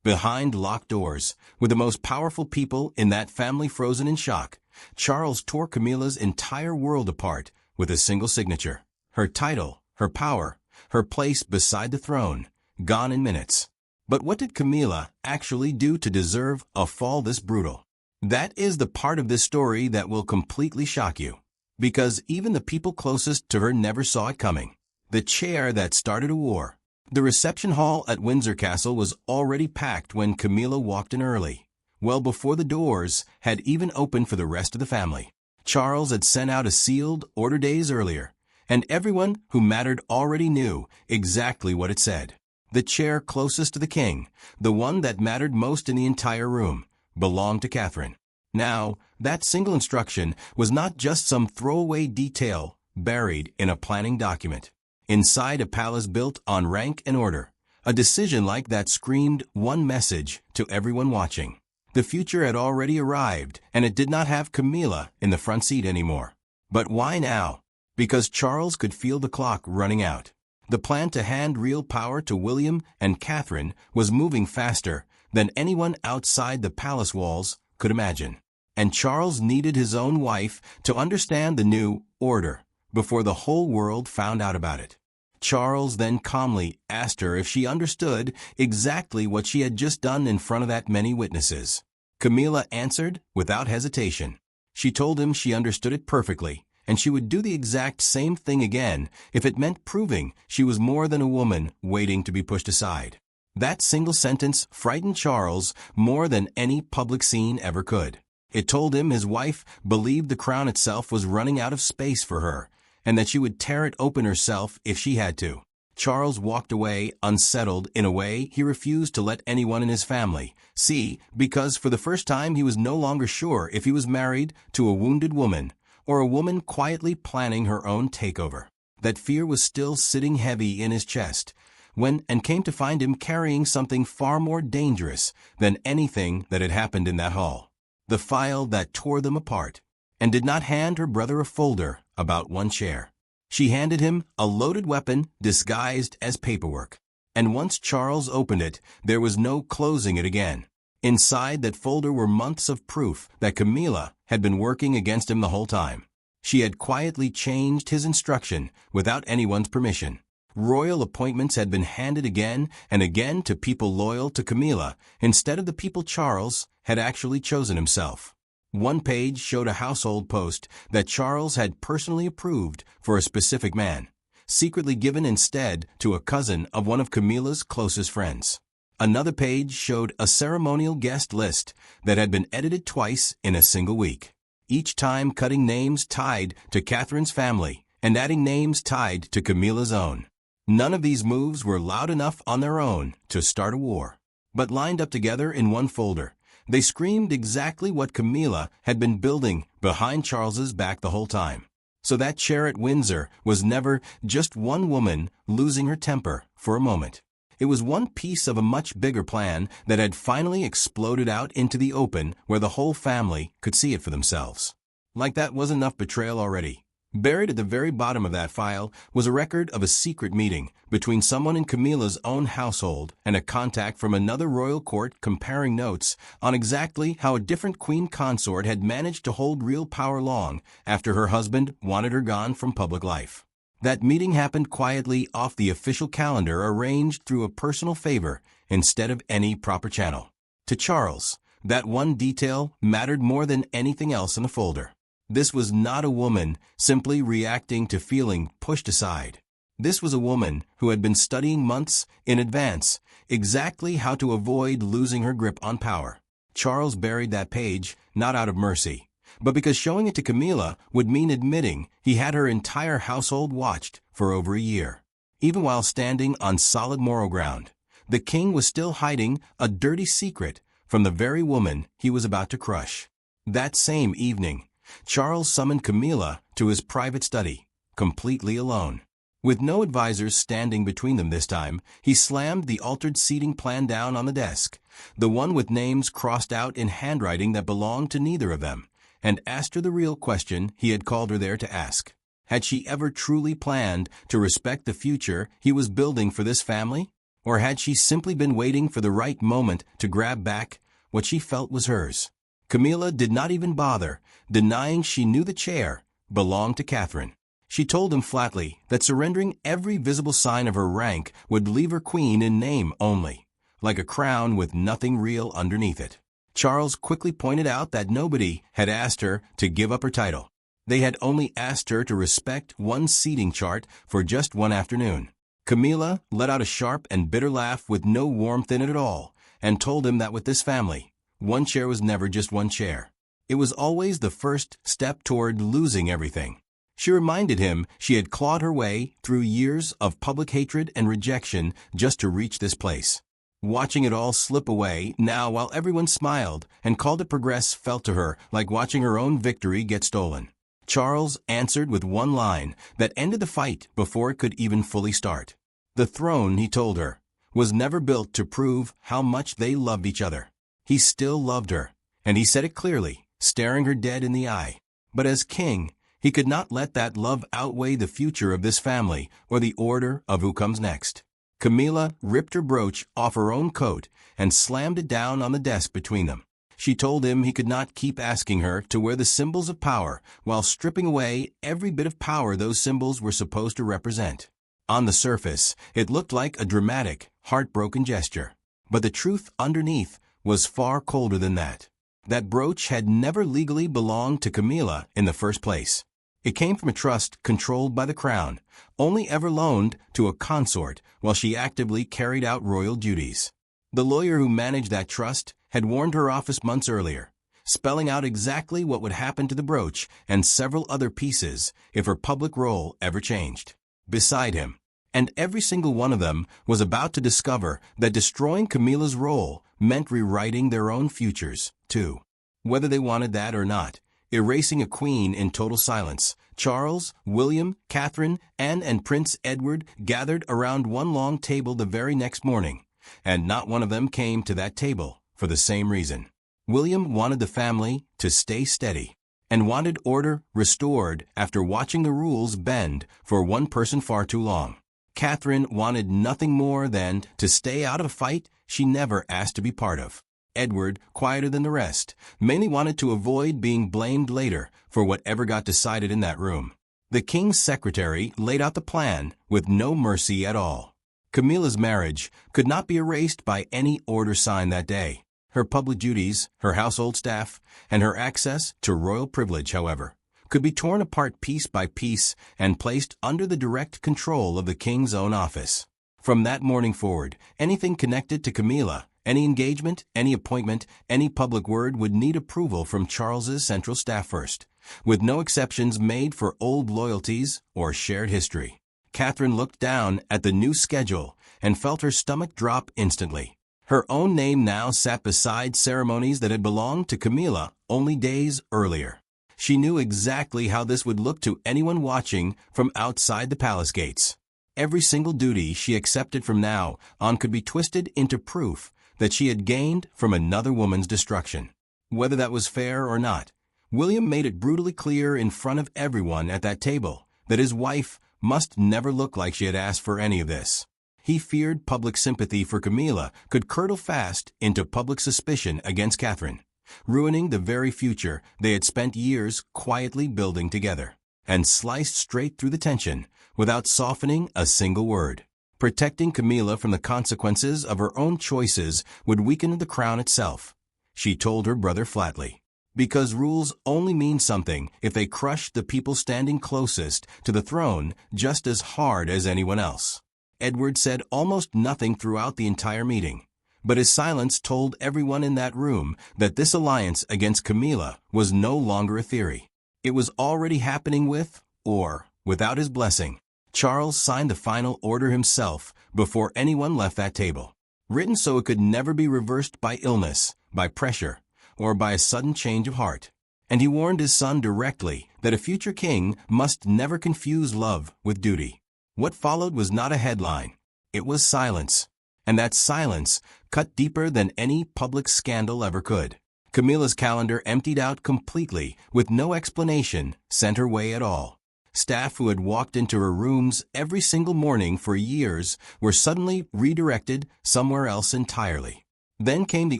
Behind locked doors, with the most powerful people in that family frozen in shock, Charles tore Camilla's entire world apart with a single signature. Her title, her power, her place beside the throne, gone in minutes. But what did Camilla actually do to deserve a fall this brutal? That is the part of this story that will completely shock you. Because even the people closest to her never saw it coming. The chair that started a war. The reception hall at Windsor Castle was already packed when Camilla walked in early, well before the doors had even opened for the rest of the family. Charles had sent out a sealed order days earlier, and everyone who mattered already knew exactly what it said. The chair closest to the king, the one that mattered most in the entire room, belonged to Catherine. Now, that single instruction was not just some throwaway detail buried in a planning document. Inside a palace built on rank and order, a decision like that screamed one message to everyone watching. The future had already arrived, and it did not have Camilla in the front seat anymore. But why now? Because Charles could feel the clock running out. The plan to hand real power to William and Catherine was moving faster than anyone outside the palace walls could imagine. And Charles needed his own wife to understand the new order before the whole world found out about it. Charles then calmly asked her if she understood exactly what she had just done in front of that many witnesses. Camilla answered without hesitation. She told him she understood it perfectly, and she would do the exact same thing again if it meant proving she was more than a woman waiting to be pushed aside. That single sentence frightened Charles more than any public scene ever could. It told him his wife believed the crown itself was running out of space for her, and that she would tear it open herself if she had to. Charles walked away unsettled in a way he refused to let anyone in his family see, because for the first time he was no longer sure if he was married to a wounded woman or a woman quietly planning her own takeover. That fear was still sitting heavy in his chest when and came to find him carrying something far more dangerous than anything that had happened in that hall. The file that tore them apart, and did not hand her brother a folder about one chair. She handed him a loaded weapon disguised as paperwork. And once Charles opened it, there was no closing it again. Inside that folder were months of proof that Camilla had been working against him the whole time. She had quietly changed his instruction without anyone's permission. Royal appointments had been handed again and again to people loyal to Camilla instead of the people Charles had actually chosen himself. One page showed a household post that Charles had personally approved for a specific man, secretly given instead to a cousin of one of Camilla's closest friends. Another page showed a ceremonial guest list that had been edited twice in a single week, each time cutting names tied to Catherine's family and adding names tied to Camilla's own. None of these moves were loud enough on their own to start a war, but lined up together in one folder, they screamed exactly what Camilla had been building behind Charles's back the whole time. So that chair at Windsor was never just one woman losing her temper for a moment. It was one piece of a much bigger plan that had finally exploded out into the open where the whole family could see it for themselves. Like that was enough betrayal already. Buried at the very bottom of that file was a record of a secret meeting between someone in Camilla's own household and a contact from another royal court comparing notes on exactly how a different queen consort had managed to hold real power long after her husband wanted her gone from public life. That meeting happened quietly off the official calendar arranged through a personal favor instead of any proper channel. To Charles, that one detail mattered more than anything else in the folder. This was not a woman simply reacting to feeling pushed aside. This was a woman who had been studying months in advance exactly how to avoid losing her grip on power. Charles buried that page not out of mercy, but because showing it to Camilla would mean admitting he had her entire household watched for over a year. Even while standing on solid moral ground, the king was still hiding a dirty secret from the very woman he was about to crush. That same evening, Charles summoned Camilla to his private study, completely alone. With no advisors standing between them this time, he slammed the altered seating plan down on the desk, the one with names crossed out in handwriting that belonged to neither of them, and asked her the real question he had called her there to ask. Had she ever truly planned to respect the future he was building for this family? Or had she simply been waiting for the right moment to grab back what she felt was hers? Camilla did not even bother, denying she knew the chair belonged to Catherine. She told him flatly that surrendering every visible sign of her rank would leave her queen in name only, like a crown with nothing real underneath it. Charles quickly pointed out that nobody had asked her to give up her title. They had only asked her to respect one seating chart for just one afternoon. Camilla let out a sharp and bitter laugh with no warmth in it at all, and told him that with this family, one chair was never just one chair. It was always the first step toward losing everything. She reminded him she had clawed her way through years of public hatred and rejection just to reach this place. Watching it all slip away now while everyone smiled and called it progress felt to her like watching her own victory get stolen. Charles answered with one line that ended the fight before it could even fully start. The throne, he told her, was never built to prove how much they loved each other. He still loved her, and he said it clearly, staring her dead in the eye. But as king, he could not let that love outweigh the future of this family or the order of who comes next. Camilla ripped her brooch off her own coat and slammed it down on the desk between them. She told him he could not keep asking her to wear the symbols of power while stripping away every bit of power those symbols were supposed to represent. On the surface, it looked like a dramatic, heartbroken gesture. But the truth underneath was far colder than that. That brooch had never legally belonged to Camilla in the first place. It came from a trust controlled by the crown, only ever loaned to a consort while she actively carried out royal duties. The lawyer who managed that trust had warned her office months earlier, spelling out exactly what would happen to the brooch and several other pieces if her public role ever changed. Beside him, and every single one of them was about to discover that destroying Camilla's role meant rewriting their own futures, too. Whether they wanted that or not, erasing a queen in total silence, Charles, William, Catherine, Anne, and Prince Edward gathered around one long table the very next morning, and not one of them came to that table for the same reason. William wanted the family to stay steady and wanted order restored after watching the rules bend for one person far too long. Catherine wanted nothing more than to stay out of a fight she never asked to be part of. Edward, quieter than the rest, mainly wanted to avoid being blamed later for whatever got decided in that room. The king's secretary laid out the plan with no mercy at all. Camilla's marriage could not be erased by any order signed that day. Her public duties, her household staff, and her access to royal privilege, however, could be torn apart piece by piece and placed under the direct control of the king's own office. From that morning forward, anything connected to Camilla, any engagement, any appointment, any public word would need approval from Charles's central staff first, with no exceptions made for old loyalties or shared history. Catherine looked down at the new schedule and felt her stomach drop instantly. Her own name now sat beside ceremonies that had belonged to Camilla only days earlier. She knew exactly how this would look to anyone watching from outside the palace gates. Every single duty she accepted from now on could be twisted into proof that she had gained from another woman's destruction. Whether that was fair or not, William made it brutally clear in front of everyone at that table that his wife must never look like she had asked for any of this. He feared public sympathy for Camilla could curdle fast into public suspicion against Catherine, ruining the very future they had spent years quietly building together, and sliced straight through the tension without softening a single word. Protecting Camilla from the consequences of her own choices would weaken the crown itself, she told her brother flatly. Because rules only mean something if they crush the people standing closest to the throne just as hard as anyone else. Edward said almost nothing throughout the entire meeting, but his silence told everyone in that room that this alliance against Camilla was no longer a theory. It was already happening with, or without his blessing. Charles signed the final order himself before anyone left that table, written so it could never be reversed by illness, by pressure, or by a sudden change of heart. And he warned his son directly that a future king must never confuse love with duty. What followed was not a headline. It was silence. And that silence cut deeper than any public scandal ever could. Camilla's calendar emptied out completely with no explanation sent her way at all. Staff who had walked into her rooms every single morning for years were suddenly redirected somewhere else entirely. Then came the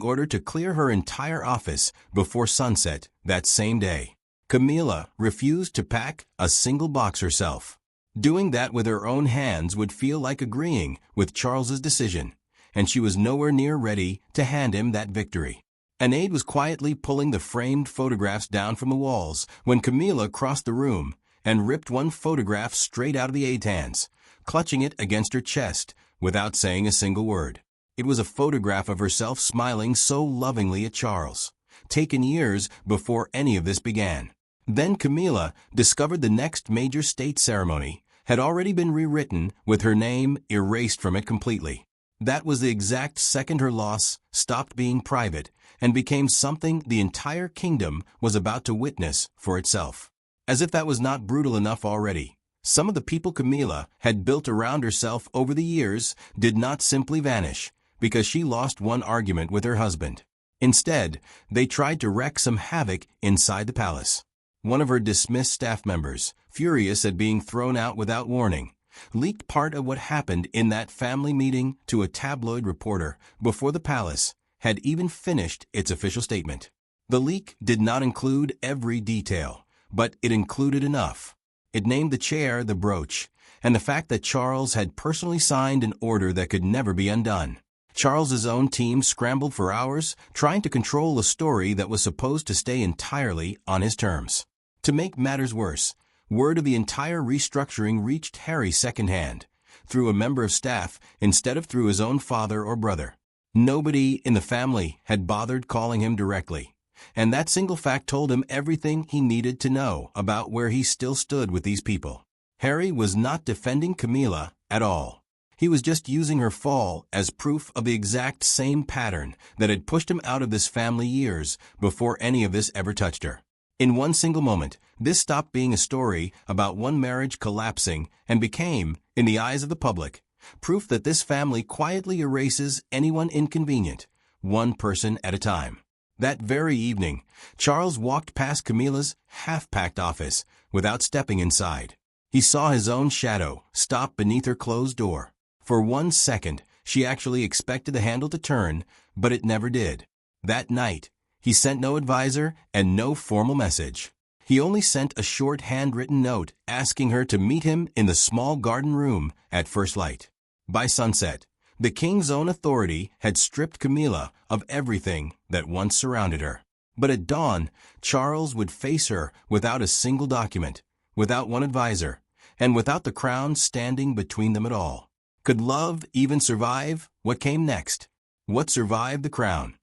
order to clear her entire office before sunset that same day. Camilla refused to pack a single box herself. Doing that with her own hands would feel like agreeing with Charles's decision, and she was nowhere near ready to hand him that victory. An aide was quietly pulling the framed photographs down from the walls when Camilla crossed the room and ripped one photograph straight out of the aide's hands, clutching it against her chest without saying a single word. It was a photograph of herself smiling so lovingly at Charles, taken years before any of this began. Then Camilla discovered the next major state ceremony had already been rewritten with her name erased from it completely. That was the exact second her loss stopped being private and became something the entire kingdom was about to witness for itself. As if that was not brutal enough already, some of the people Camilla had built around herself over the years did not simply vanish because she lost one argument with her husband. Instead, they tried to wreak some havoc inside the palace. One of her dismissed staff members, furious at being thrown out without warning, leaked part of what happened in that family meeting to a tabloid reporter before the palace had even finished its official statement. The leak did not include every detail, but it included enough. It named the chair the brooch, and the fact that Charles had personally signed an order that could never be undone. Charles's own team scrambled for hours trying to control a story that was supposed to stay entirely on his terms. To make matters worse, word of the entire restructuring reached Harry secondhand, through a member of staff instead of through his own father or brother. Nobody in the family had bothered calling him directly, and that single fact told him everything he needed to know about where he still stood with these people. Harry was not defending Camilla at all. He was just using her fall as proof of the exact same pattern that had pushed him out of this family years before any of this ever touched her. In one single moment, this stopped being a story about one marriage collapsing and became, in the eyes of the public, proof that this family quietly erases anyone inconvenient, one person at a time. That very evening, Charles walked past Camilla's half-packed office without stepping inside. He saw his own shadow stop beneath her closed door. For 1 second, she actually expected the handle to turn, but it never did. That night, he sent no advisor and no formal message. He only sent a short handwritten note asking her to meet him in the small garden room at first light. By sunset, the king's own authority had stripped Camilla of everything that once surrounded her. But at dawn, Charles would face her without a single document, without one advisor, and without the crown standing between them at all. Could love even survive what came next? What survived the crown?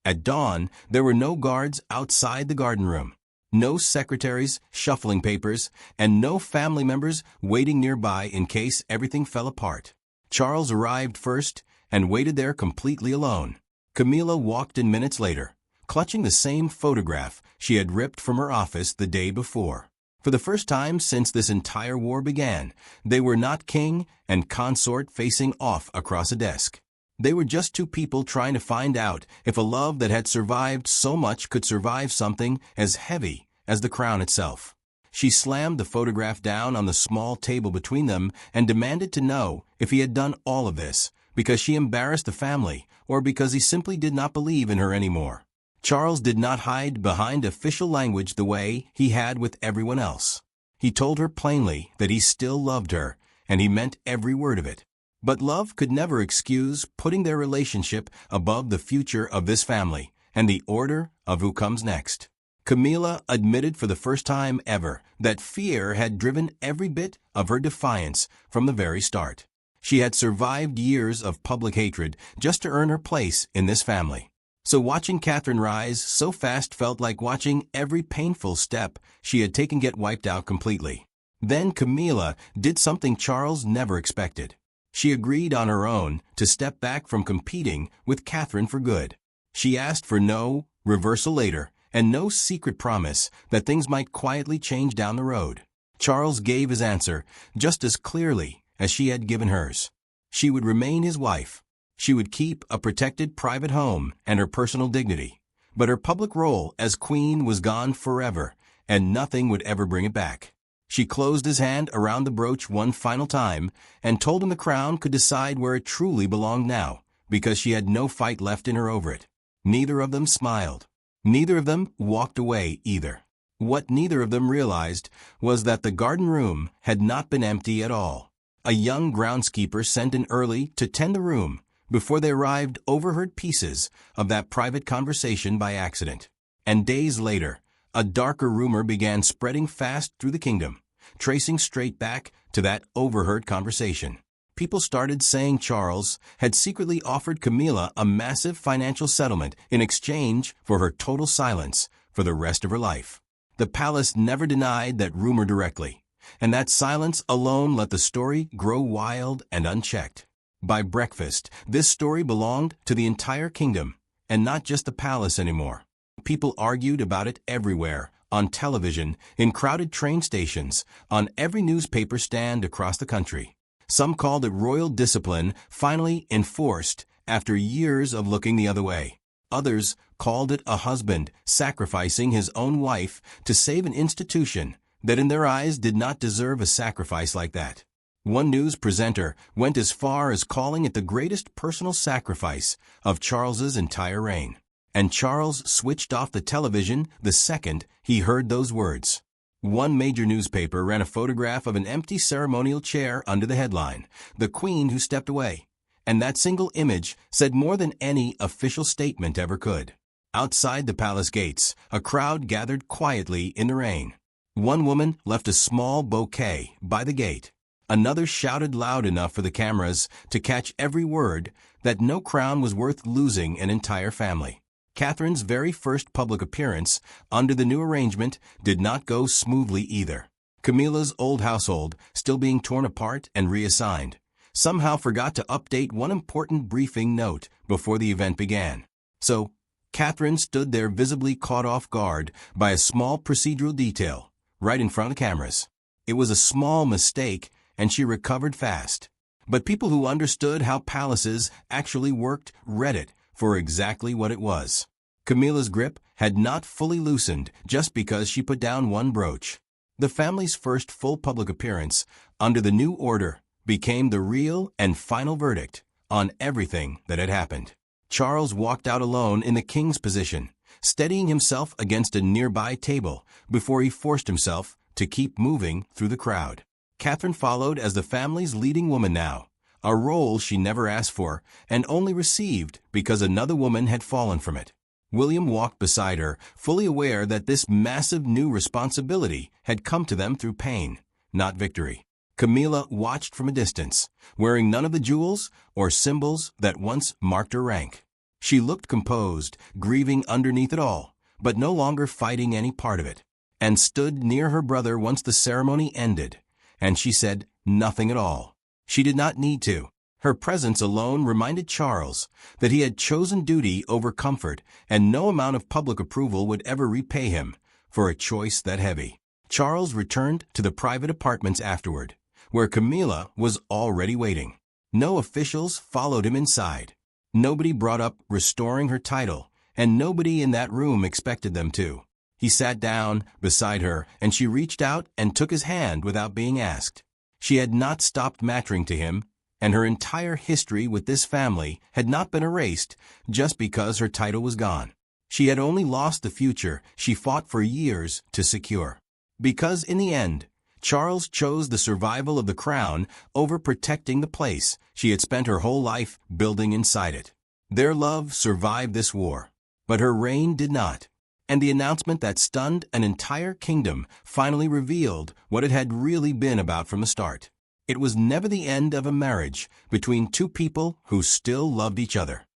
At dawn, there were no guards outside the garden room, no secretaries shuffling papers, and no family members waiting nearby in case everything fell apart. Charles arrived first and waited there completely alone. Camilla walked in minutes later, clutching the same photograph she had ripped from her office the day before. For the first time since this entire war began, they were not king and consort facing off across a desk. They were just two people trying to find out if a love that had survived so much could survive something as heavy as the crown itself. She slammed the photograph down on the small table between them and demanded to know if he had done all of this because she embarrassed the family or because he simply did not believe in her anymore. Charles did not hide behind official language the way he had with everyone else. He told her plainly that he still loved her, and he meant every word of it. But love could never excuse putting their relationship above the future of this family and the order of who comes next. Camilla admitted for the first time ever that fear had driven every bit of her defiance from the very start. She had survived years of public hatred just to earn her place in this family. So watching Catherine rise so fast felt like watching every painful step she had taken get wiped out completely. Then Camilla did something Charles never expected. She agreed on her own to step back from competing with Catherine for good. She asked for no reversal later and no secret promise that things might quietly change down the road. Charles gave his answer just as clearly as she had given hers. She would remain his wife. She would keep a protected private home and her personal dignity. But her public role as queen was gone forever, and nothing would ever bring it back. She closed his hand around the brooch one final time and told him the crown could decide where it truly belonged now, because she had no fight left in her over it. Neither of them smiled. Neither of them walked away either. What neither of them realized was that the garden room had not been empty at all. A young groundskeeper sent in early to tend the room before they arrived overheard pieces of that private conversation by accident. And days later, a darker rumor began spreading fast through the kingdom, tracing straight back to that overheard conversation. People started saying Charles had secretly offered Camilla a massive financial settlement in exchange for her total silence for the rest of her life. The palace never denied that rumor directly, and that silence alone let the story grow wild and unchecked. By breakfast, this story belonged to the entire kingdom, and not just the palace anymore. People argued about it everywhere, on television, in crowded train stations, on every newspaper stand across the country. Some called it royal discipline finally enforced after years of looking the other way. Others called it a husband sacrificing his own wife to save an institution that in their eyes did not deserve a sacrifice like that. One news presenter went as far as calling it the greatest personal sacrifice of Charles's entire reign. And Charles switched off the television the second he heard those words. One major newspaper ran a photograph of an empty ceremonial chair under the headline, "The Queen Who Stepped Away," and that single image said more than any official statement ever could. Outside the palace gates, a crowd gathered quietly in the rain. One woman left a small bouquet by the gate. Another shouted loud enough for the cameras to catch every word that no crown was worth losing an entire family. Catherine's very first public appearance under the new arrangement did not go smoothly either. Camilla's old household, still being torn apart and reassigned, somehow forgot to update one important briefing note before the event began. So, Catherine stood there visibly caught off guard by a small procedural detail right in front of the cameras. It was a small mistake, and she recovered fast. But people who understood how palaces actually worked read it for exactly what it was. Camilla's grip had not fully loosened just because she put down one brooch. The family's first full public appearance under the new order became the real and final verdict on everything that had happened. Charles walked out alone in the king's position, steadying himself against a nearby table before he forced himself to keep moving through the crowd. Catherine followed as the family's leading woman now, a role she never asked for and only received because another woman had fallen from it. William walked beside her, fully aware that this massive new responsibility had come to them through pain, not victory. Camilla watched from a distance, wearing none of the jewels or symbols that once marked her rank. She looked composed, grieving underneath it all, but no longer fighting any part of it, and stood near her brother once the ceremony ended, and she said nothing at all. She did not need to. Her presence alone reminded Charles that he had chosen duty over comfort, and no amount of public approval would ever repay him for a choice that heavy. Charles returned to the private apartments afterward, where Camilla was already waiting. No officials followed him inside. Nobody brought up restoring her title, and nobody in that room expected them to. He sat down beside her, and she reached out and took his hand without being asked. She had not stopped mattering to him, and her entire history with this family had not been erased just because her title was gone. She had only lost the future she fought for years to secure. Because in the end, Charles chose the survival of the crown over protecting the place she had spent her whole life building inside it. Their love survived this war, but her reign did not. And the announcement that stunned an entire kingdom finally revealed what it had really been about from the start. It was never the end of a marriage between two people who still loved each other.